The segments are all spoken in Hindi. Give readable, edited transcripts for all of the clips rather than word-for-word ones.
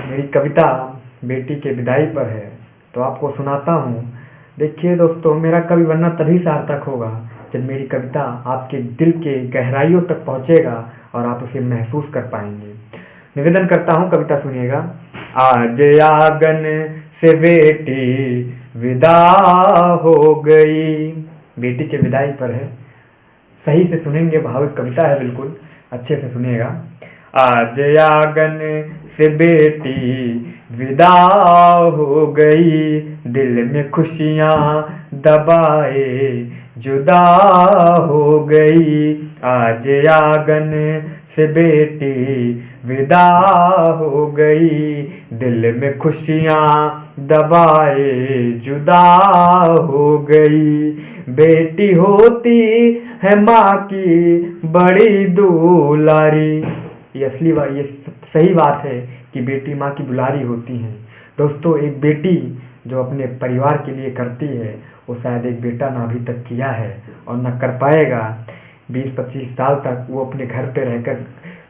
मेरी कविता बेटी के विदाई पर है, तो आपको सुनाता हूँ। देखिए दोस्तों, मेरा कवि बनना तभी सार्थक होगा जब मेरी कविता आपके दिल के गहराइयों तक पहुँचेगा और आप उसे महसूस कर पाएंगे। निवेदन करता हूँ, कविता सुनिएगा। आज आंगन से बेटी विदा हो गई। बेटी के विदाई पर है, सही से सुनेंगे, भावुक कविता है, बिल्कुल अच्छे से सुनिएगा। आज आंगन से बेटी विदा हो गई, दिल में खुशियाँ दबाए जुदा हो गई। आज आंगन से बेटी विदा हो गई, दिल में खुशियाँ दबाए जुदा हो गई। बेटी होती है माँ की बड़ी दुलारी। ये असली बात, ये सही बात है कि बेटी माँ की दुलारी होती हैं। दोस्तों, एक बेटी जो अपने परिवार के लिए करती है, वो शायद एक बेटा ना अभी तक किया है और ना कर पाएगा। 20-25 साल तक वो अपने घर पे रहकर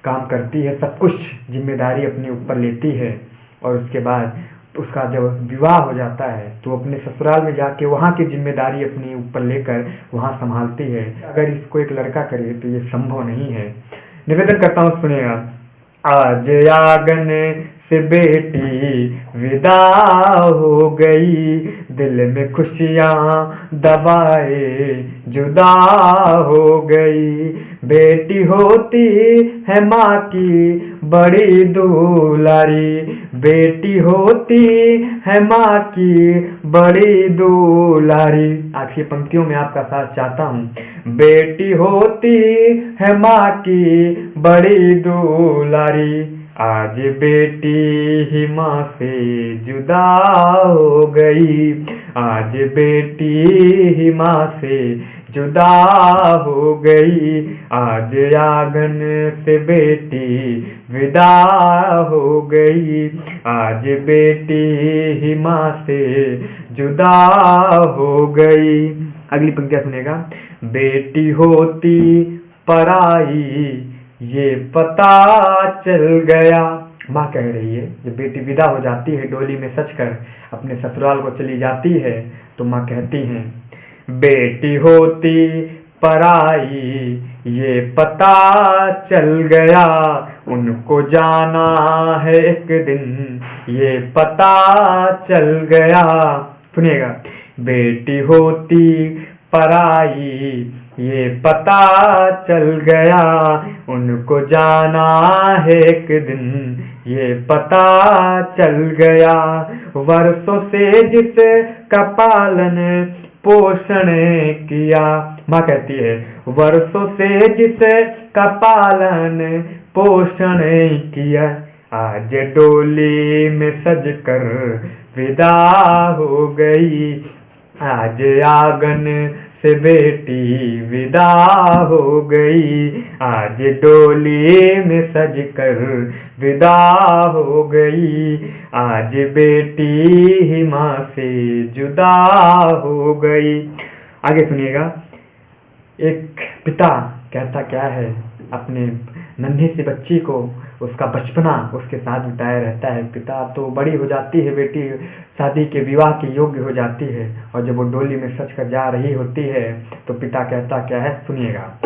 काम करती है, सब कुछ जिम्मेदारी अपने ऊपर लेती है, और उसके बाद उसका जब विवाह हो जाता है तो अपने ससुराल में जाके वहाँ की जिम्मेदारी अपने ऊपर लेकर वहाँ संभालती है। अगर इसको एक लड़का करे तो ये संभव नहीं है। निवेदन करता हूँ, सुनिएगा। आज आंगन से बेटी विदा हो गई, दिल में खुशियाँ दबाए जुदा हो गई। बेटी होती है माँ की बड़ी दुलारी, बेटी होती है माँ की बड़ी दुलारी। आखिरी पंक्तियों में आपका साथ चाहता हूँ। बेटी होती है माँ की बड़ी दुलारी, आज बेटी ही माँ से जुदा हो गई। आज बेटी ही माँ से जुदा हो गई। आज आंगन से बेटी विदा हो गई। आज बेटी ही माँ से जुदा हो गई। अगली पंक्तियाँ सुनेगा। बेटी होती पराई ये पता चल गया। माँ कह रही है, जब बेटी विदा हो जाती है, डोली में सच कर अपने ससुराल को चली जाती है, तो माँ कहती हैं, बेटी होती पराई ये पता चल गया, उनको जाना है एक दिन ये पता चल गया। सुनिएगा। बेटी होती पराई ये पता चल गया, उनको जाना है एक दिन ये पता चल गया। वर्षों से जिसका पालन पोषण किया। माँ कहती है, वर्षों से जिसका पालन पोषण किया, आज डोली में सज कर विदा हो गई। आज आंगन से बेटी विदा हो गई। आज डोली में सज कर विदा हो गई। आज बेटी ही माँ से जुदा हो गई। आगे सुनिएगा। एक पिता कहता क्या है, अपने नन्ही सी बच्ची को उसका बचपना उसके साथ बिताया रहता है। पिता तो बड़ी हो जाती है बेटी, शादी के विवाह के योग्य हो जाती है, और जब वो डोली में सच कर जा रही होती है तो पिता कहता क्या है, सुनिएगा।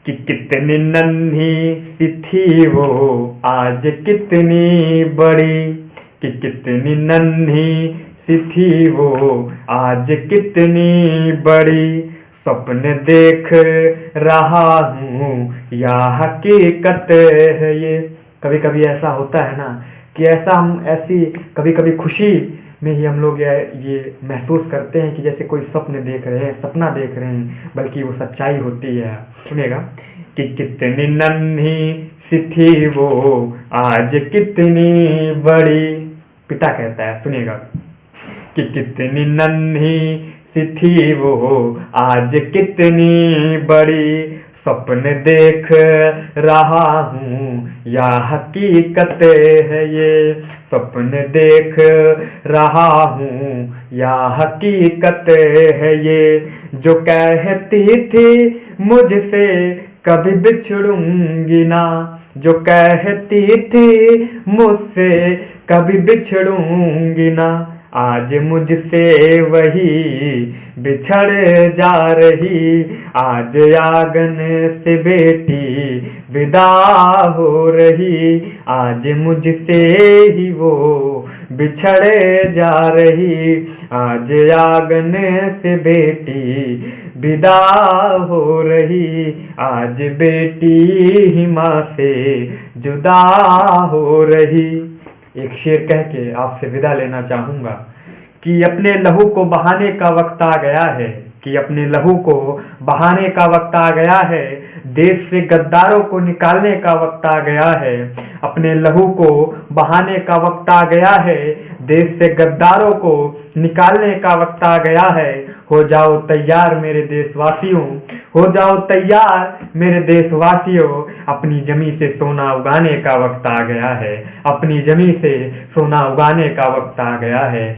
कि कितनी नन्ही सी थी वो आज कितनी बड़ी, कि कितनी नन्ही सी थी वो आज कितनी बड़ी। सपने देख रहा हूँ या हकीकत है ये। कभी कभी ऐसा होता है ना कि ऐसी कभी कभी खुशी में ही हम लोग ये महसूस करते हैं कि जैसे कोई सपने देख रहे हैं, सपना देख रहे हैं, बल्कि वो सच्चाई होती है। सुनेगा। कि कितनी नन्ही सी थी वो आज कितनी बड़ी। पिता कहता है, सुनेगा। कि कितनी नन्ही सी थी वो आज कितनी बड़ी। सपने देख रहा हूँ या हकीकत है ये। सपने देख रहा हूँ या हकीकत है ये। जो कहती थी मुझसे कभी बिछड़ूंगी ना, जो कहती थी मुझसे कभी बिछड़ूंगी ना, आज मुझसे वही बिछड़ जा रही। आज आंगन से बेटी विदा हो रही, आज मुझसे ही वो बिछड़ जा रही। आज आंगन से बेटी विदा हो रही, आज बेटी ही माँ से जुदा हो रही। एक शेर कह के आपसे विदा लेना चाहूँगा कि अपने लहू को बहाने का वक्त आ गया है, कि अपने लहू को बहाने का वक्त आ गया है, देश से गद्दारों को निकालने का वक्त आ गया है। अपने लहू को बहाने का वक्त आ गया है, देश से गद्दारों को निकालने का वक्त आ गया है। हो जाओ तैयार मेरे देशवासियों, हो जाओ तैयार मेरे देशवासियों, अपनी जमी से सोना उगाने का वक्त आ गया है, अपनी जमी से सोना उगाने का वक्त आ गया है।